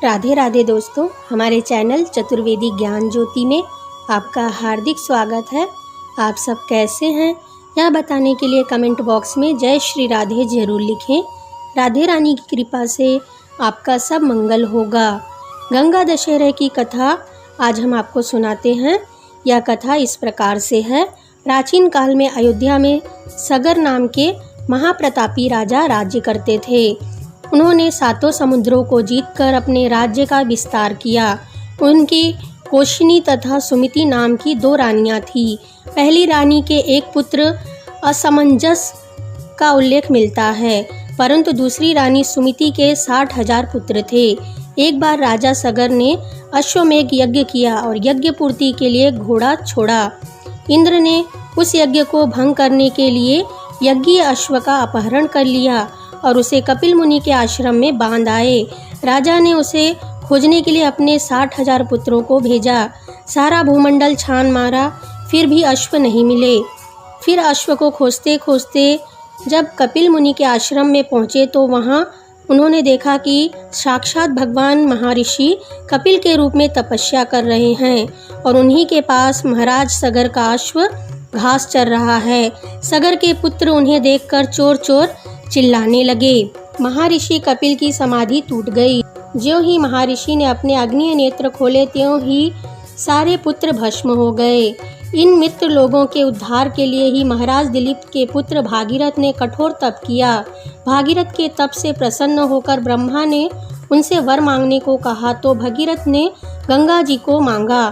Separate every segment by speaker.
Speaker 1: राधे राधे दोस्तों, हमारे चैनल चतुर्वेदी ज्ञान ज्योति में आपका हार्दिक स्वागत है। आप सब कैसे हैं यह बताने के लिए कमेंट बॉक्स में जय श्री राधे जरूर लिखें। राधे रानी की कृपा से आपका सब मंगल होगा। गंगा दशहरे की कथा आज हम आपको सुनाते हैं। यह कथा इस प्रकार से है। प्राचीन काल में अयोध्या में सगर नाम के महाप्रतापी राजा राज्य करते थे। उन्होंने सातों समुद्रों को जीतकर अपने राज्य का विस्तार किया। उनकी कोशिनी तथा सुमिति नाम की दो रानियां थीं। पहली रानी के एक पुत्र असमंजस का उल्लेख मिलता है, परंतु दूसरी रानी सुमिति के 60,000 पुत्र थे। एक बार राजा सगर ने अश्वमेघ यज्ञ किया और यज्ञ पूर्ति के लिए घोड़ा छोड़ा। इंद्र ने उस यज्ञ को भंग करने के लिए यज्ञीय अश्व का अपहरण कर लिया और उसे कपिल मुनि के आश्रम में बांध आए। राजा ने उसे खोजने के लिए अपने 60,000 पुत्रों को भेजा। सारा भूमंडल छान मारा, फिर भी अश्व नहीं मिले। फिर अश्व को खोजते खोजते जब कपिल मुनि के आश्रम में पहुँचे तो वहाँ उन्होंने देखा कि साक्षात भगवान महर्षि कपिल के रूप में तपस्या कर रहे हैं और उन्हीं के पास महाराज सगर का अश्व घास चर रहा है। सगर के पुत्र उन्हें देखकर चोर चोर चिल्लाने लगे। महर्षि कपिल की समाधि टूट गई। ज्यों ही महर्षि ने अपने अग्नि नेत्र खोले त्यों ही सारे पुत्र भस्म हो गए। इन मित्र लोगों के उद्धार के लिए ही महाराज दिलीप के पुत्र भागीरथ ने कठोर तप किया। भागीरथ के तप से प्रसन्न होकर ब्रह्मा ने उनसे वर मांगने को कहा तो भगीरथ ने गंगा जी को मांगा।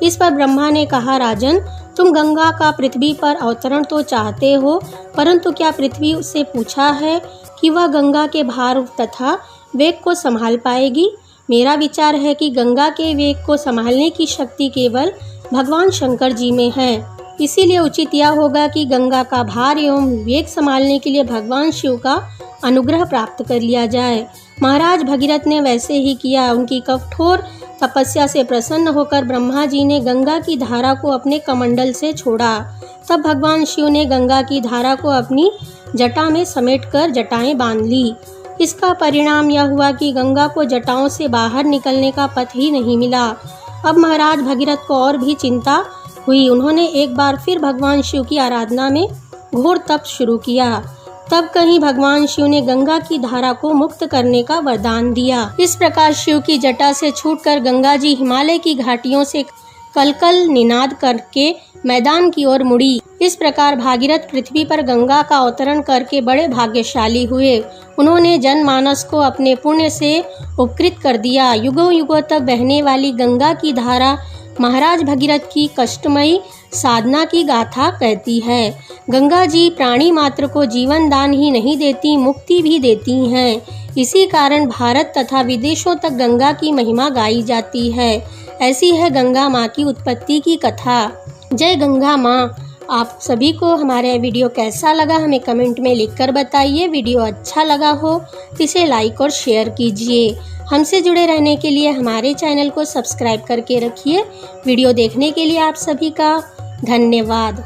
Speaker 1: इस पर ब्रह्मा ने कहा, राजन, तुम गंगा का पृथ्वी पर अवतरण तो चाहते हो, परंतु क्या पृथ्वी से पूछा है कि वह गंगा के भार तथा वेग को संभाल पाएगी? मेरा विचार है कि गंगा के वेग को संभालने की शक्ति केवल भगवान शंकर जी में है। इसीलिए उचित यह होगा कि गंगा का भार एवं वेग संभालने के लिए भगवान शिव का अनुग्रह प्राप्त कर लिया जाए। महाराज भगीरथ ने वैसे ही किया। उनकी कठोर तपस्या से प्रसन्न होकर ब्रह्मा जी ने गंगा की धारा को अपने कमंडल से छोड़ा। तब भगवान शिव ने गंगा की धारा को अपनी जटा में समेटकर जटाएं बांध ली। इसका परिणाम यह हुआ कि गंगा को जटाओं से बाहर निकलने का पथ ही नहीं मिला। अब महाराज भगीरथ को और भी चिंता हुई। उन्होंने एक बार फिर भगवान शिव की आराधना में घोर तप शुरू किया। तब कहीं भगवान शिव ने गंगा की धारा को मुक्त करने का वरदान दिया। इस प्रकार शिव की जटा से छूटकर गंगा जी हिमालय की घाटियों से कलकल निनाद करके मैदान की ओर मुड़ी। इस प्रकार भागीरथ पृथ्वी पर गंगा का अवतरण करके बड़े भाग्यशाली हुए। उन्होंने जनमानस को अपने पुण्य से उपकृत कर दिया। युगों युगों तक बहने वाली गंगा की धारा महाराज भगीरथ की कष्टमयी साधना की गाथा कहती है। गंगा जी प्राणी मात्र को जीवन दान ही नहीं देती, मुक्ति भी देती हैं। इसी कारण भारत तथा विदेशों तक गंगा की महिमा गाई जाती है। ऐसी है गंगा माँ की उत्पत्ति की कथा। जय गंगा माँ। आप सभी को हमारा वीडियो कैसा लगा हमें कमेंट में लिखकर बताइए। वीडियो अच्छा लगा हो तो इसे लाइक और शेयर कीजिए। हमसे जुड़े रहने के लिए हमारे चैनल को सब्सक्राइब करके रखिए। वीडियो देखने के लिए आप सभी का धन्यवाद।